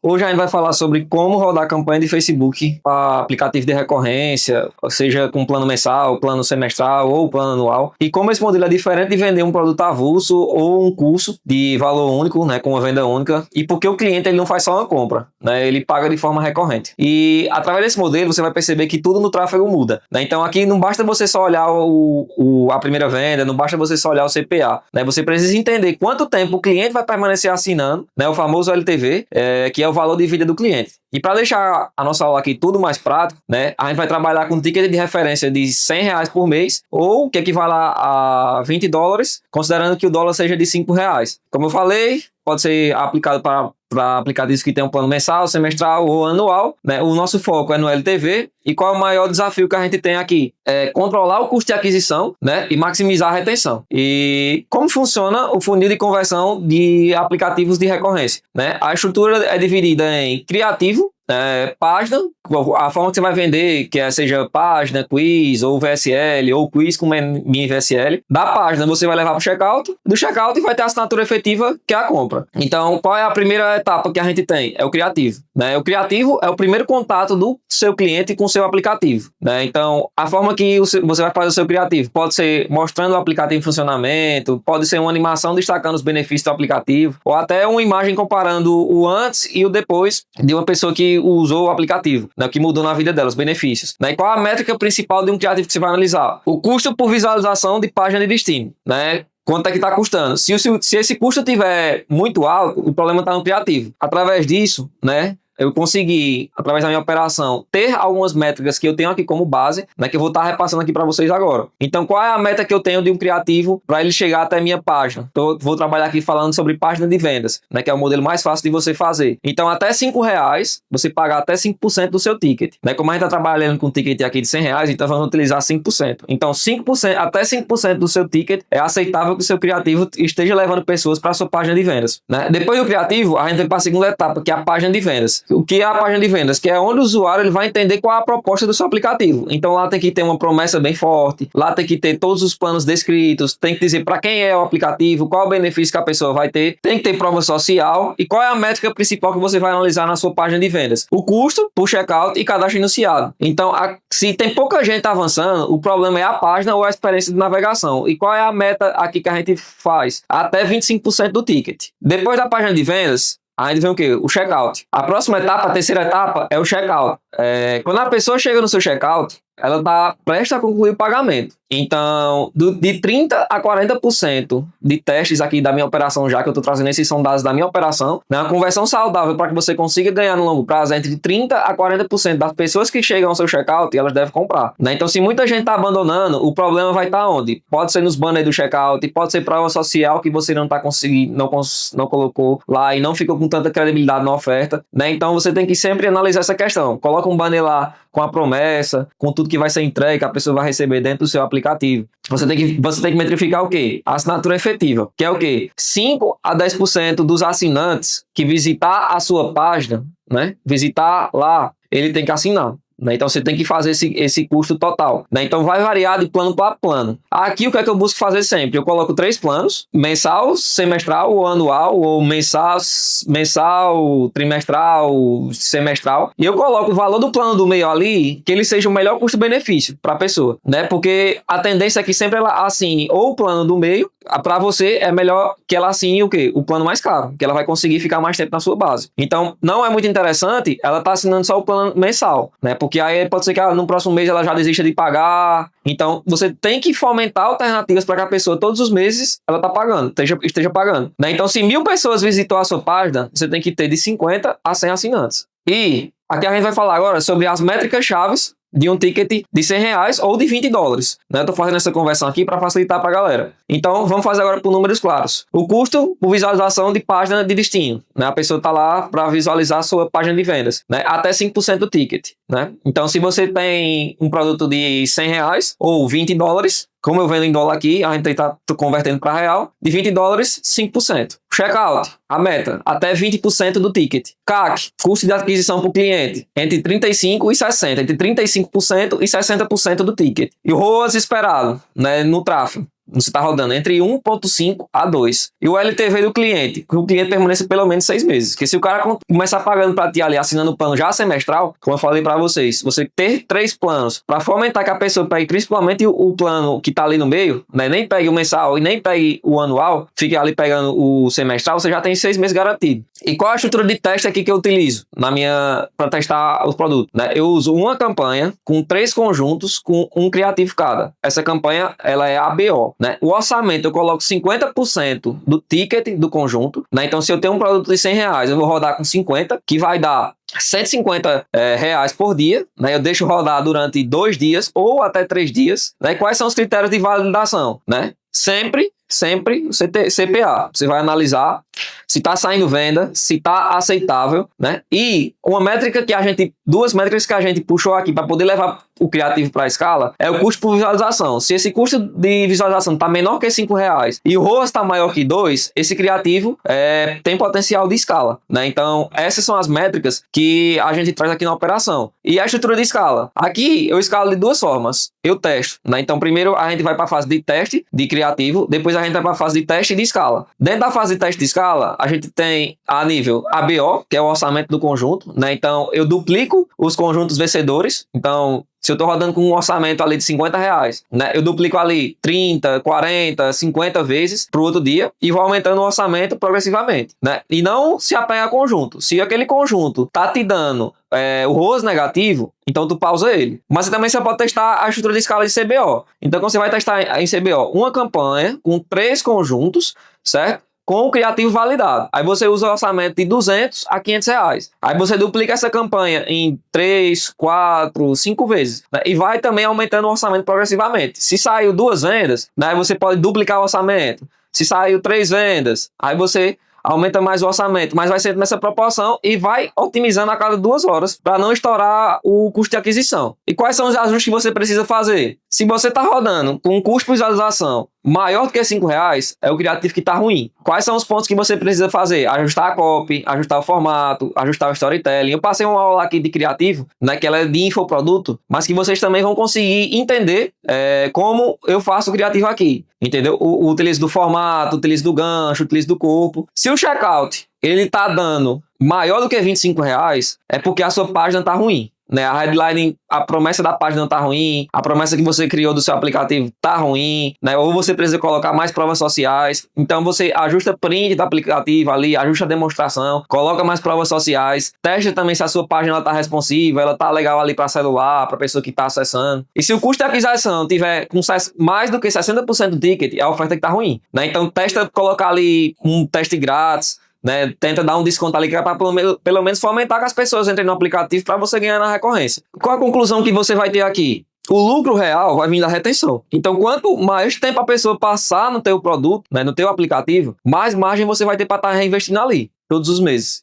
Hoje a gente vai falar sobre como rodar campanha de Facebook para aplicativo de recorrência, seja com plano mensal, plano semestral ou plano anual, e como esse modelo é diferente de vender um produto avulso ou um curso de valor único, né, com uma venda única, e porque o cliente ele não faz só uma compra, né, ele paga de forma recorrente. E através desse modelo você vai perceber que tudo no tráfego muda, né? Então aqui não basta você só olhar a primeira venda, não basta você só olhar o CPA, né? Você precisa entender quanto tempo o cliente vai permanecer assinando, né, o famoso LTV, que é o valor de vida do cliente. E para deixar a nossa aula aqui tudo mais prático, né, a gente vai trabalhar com um ticket de referência de R$100 por mês, ou que equivale a $20, considerando que o dólar seja de R$5. Como eu falei, pode ser aplicado para aplicativos que tem um plano mensal, semestral ou anual, né? O nosso foco é no LTV. E qual é o maior desafio que a gente tem aqui? É controlar o custo de aquisição, né, e maximizar a retenção. E como funciona o funil de conversão de aplicativos de recorrência, né? A estrutura é dividida em criativo, página, a forma que você vai vender, seja página, quiz, ou VSL, ou quiz com mini VSL. Da página você vai levar para o checkout, do checkout vai ter a assinatura efetiva, que é a compra. Então, qual é a primeira etapa que a gente tem? É o criativo, né? O criativo é o primeiro contato do seu cliente com o seu aplicativo, né? Então, a forma que você vai fazer o seu criativo pode ser mostrando o aplicativo em funcionamento, pode ser uma animação destacando os benefícios do aplicativo, ou até uma imagem comparando o antes e o depois de uma pessoa que usou o aplicativo, né, que mudou na vida dela, os benefícios. Né? E qual a métrica principal de um criativo que você vai analisar? O custo por visualização de página de destino, né? Quanto é que está custando? Se esse custo estiver muito alto, o problema está no criativo. Através disso, né, eu consegui, através da minha operação, ter algumas métricas que eu tenho aqui como base, né, que eu vou estar repassando aqui para vocês agora. Então, qual é a meta que eu tenho de um criativo para ele chegar até a minha página? Então, vou trabalhar aqui falando sobre página de vendas, né, que é o modelo mais fácil de você fazer. Então, até R$5, você paga até 5% do seu ticket. Né? Como a gente está trabalhando com um ticket aqui de R$100, então vamos utilizar 5%. Então, 5%, até 5% do seu ticket é aceitável que o seu criativo esteja levando pessoas para a sua página de vendas. Né? Depois do criativo, a gente vai para a segunda etapa, que é a página de vendas. O que é a página de vendas? Que é onde o usuário ele vai entender qual é a proposta do seu aplicativo. Então lá tem que ter uma promessa bem forte, lá tem que ter todos os planos descritos, tem que dizer para quem é o aplicativo, qual é o benefício que a pessoa vai ter, tem que ter prova social e qual é a métrica principal que você vai analisar na sua página de vendas. O custo por checkout e cadastro iniciado. Então, se tem pouca gente avançando, o problema é a página ou a experiência de navegação. E qual é a meta aqui que a gente faz? Até 25% do ticket. Depois da página de vendas, a gente vem o quê? O checkout. A próxima etapa, a terceira etapa, é o checkout. Quando a pessoa chega no seu checkout, ela está prestes a concluir o pagamento. Então, de 30% a 40% de testes aqui da minha operação, já que eu estou trazendo esses são dados da minha operação, né, uma conversão saudável para que você consiga ganhar no longo prazo é entre 30% a 40% das pessoas que chegam ao seu checkout e elas devem comprar. Né? Então, se muita gente está abandonando, o problema vai estar onde? Pode ser nos banners do checkout, pode ser prova social que você não está conseguindo, não colocou lá e não ficou com tanta credibilidade na oferta. Né? Então, você tem que sempre analisar essa questão. Coloca um banner lá com a promessa, com tudo que vai ser entregue, que a pessoa vai receber dentro do seu aplicativo. Você tem que metrificar o quê? A assinatura efetiva, que é o quê? 5 a 10% dos assinantes que visitar a sua página, né? Visitar lá, ele tem que assinar. Né? Então você tem que fazer esse custo total. Né? Então vai variar de plano para plano. Aqui o que é que eu busco fazer sempre? Eu coloco 3 planos: mensal, semestral ou anual, ou mensal, trimestral, semestral. E eu coloco o valor do plano do meio ali, que ele seja o melhor custo-benefício para a pessoa. Né? Porque a tendência é que sempre ela assine ou o plano do meio, para você é melhor que ela assine o quê? O plano mais caro, que ela vai conseguir ficar mais tempo na sua base. Então não é muito interessante ela estar assinando só o plano mensal, né? Porque aí pode ser que no próximo mês ela já desista de pagar. Então, você tem que fomentar alternativas para que a pessoa, todos os meses, ela tá pagando, esteja pagando. Né? Então, se 1.000 pessoas visitou a sua página, você tem que ter de 50 a 100 assinantes. E aqui a gente vai falar agora sobre as métricas chaves de um ticket de R$100 ou de $20. Né? Eu tô fazendo essa conversão aqui para facilitar para a galera. Então, vamos fazer agora por números claros. O custo por visualização de página de destino. Né? A pessoa tá lá para visualizar a sua página de vendas. Né? Até 5% do ticket. Né? Então, se você tem um produto de R$100 ou $20, como eu vendo em dólar aqui, a gente está convertendo para real, de $20, 5%. Checkout, a meta, até 20% do ticket. CAC, custo de aquisição para o cliente, entre 35% e 60%, entre 35% e 60% do ticket. E o ROAS esperado, né, no tráfego. Você está rodando entre 1,5 a 2. E o LTV do cliente, que o cliente permaneça pelo menos 6 meses. Porque se o cara começar pagando para ti ali, assinando o plano já semestral, como eu falei para vocês, você ter 3 planos para fomentar que a pessoa pegue principalmente o plano que está ali no meio, né? Nem pegue o mensal e nem pegue o anual, fique ali pegando o semestral, você já tem 6 meses garantido. E qual a estrutura de teste aqui que eu utilizo para testar os produtos? Né? Eu uso uma campanha com 3 conjuntos com um criativo cada. Essa campanha ela é ABO. Né? O orçamento eu coloco 50% do ticket do conjunto. Né? Então, se eu tenho um produto de R$100, eu vou rodar com 50, que vai dar R$150 reais por dia, né? Eu deixo rodar durante 2 dias ou até 3 dias. Né? Quais são os critérios de validação? Né? Sempre CPA. Você vai analisar se está saindo venda, se está aceitável, né? E duas métricas que a gente puxou aqui para poder levar o criativo para a escala é o custo por visualização. Se esse custo de visualização está menor que R$5 e o ROAS está maior que 2, esse criativo tem potencial de escala, né? Então, essas são as métricas que a gente traz aqui na operação. E a estrutura de escala. Aqui, eu escalo de 2 formas. Eu testo, né? Então, primeiro a gente vai para a fase de teste de criativo, depois a gente vai para a fase de teste de escala. Dentro da fase de teste de escala, a gente tem a nível ABO, que é o orçamento do conjunto, né? Então, eu duplico os conjuntos vencedores. Então, se eu estou rodando com um orçamento ali de R$50, né, eu duplico ali 30, 40, 50 vezes para o outro dia e vou aumentando o orçamento progressivamente, né? E não se apega a conjunto. Se aquele conjunto tá te dando o ROAS negativo, então tu pausa ele. Mas você pode testar a estrutura de escala de CBO. Então, quando você vai testar em CBO uma campanha com 3 conjuntos, certo? Com o criativo validado. Aí você usa o orçamento de R$200 a R$500. Aí você duplica essa campanha em 3, 4, 5 vezes. Né? E vai também aumentando o orçamento progressivamente. Se saiu 2 vendas, né, você pode duplicar o orçamento. Se saiu 3 vendas, aí você aumenta mais o orçamento, mas vai ser nessa proporção e vai otimizando a cada 2 horas para não estourar o custo de aquisição. E quais são os ajustes que você precisa fazer? Se você está rodando com um custo de visualização maior do que R$5, é o criativo que está ruim. Quais são os pontos que você precisa fazer? Ajustar a copy, ajustar o formato, ajustar o storytelling. Eu passei uma aula aqui de criativo, né, que ela é de infoproduto, mas que vocês também vão conseguir entender como eu faço o criativo aqui. Entendeu? O utilizo do formato, o utilizo do gancho, o utilizo do corpo. Se o checkout ele está dando maior do que R$25, é porque a sua página está ruim. Né? A headline, a promessa da página tá ruim, a promessa que você criou do seu aplicativo tá ruim, né? Ou você precisa colocar mais provas sociais. Então você ajusta print do aplicativo ali, ajusta a demonstração, coloca mais provas sociais, testa também se a sua página tá responsiva, ela tá legal ali para celular, para pessoa que tá acessando. E se o custo de aquisição tiver com mais do que 60% do ticket, é a oferta que tá ruim, né? Então testa colocar ali um teste grátis, né? Tenta dar um desconto ali para pelo menos fomentar que as pessoas entrem no aplicativo para você ganhar na recorrência. Qual a conclusão que você vai ter aqui? O lucro real vai vir da retenção. Então, quanto mais tempo a pessoa passar no teu produto, né, no teu aplicativo, mais margem você vai ter para estar reinvestindo ali todos os meses.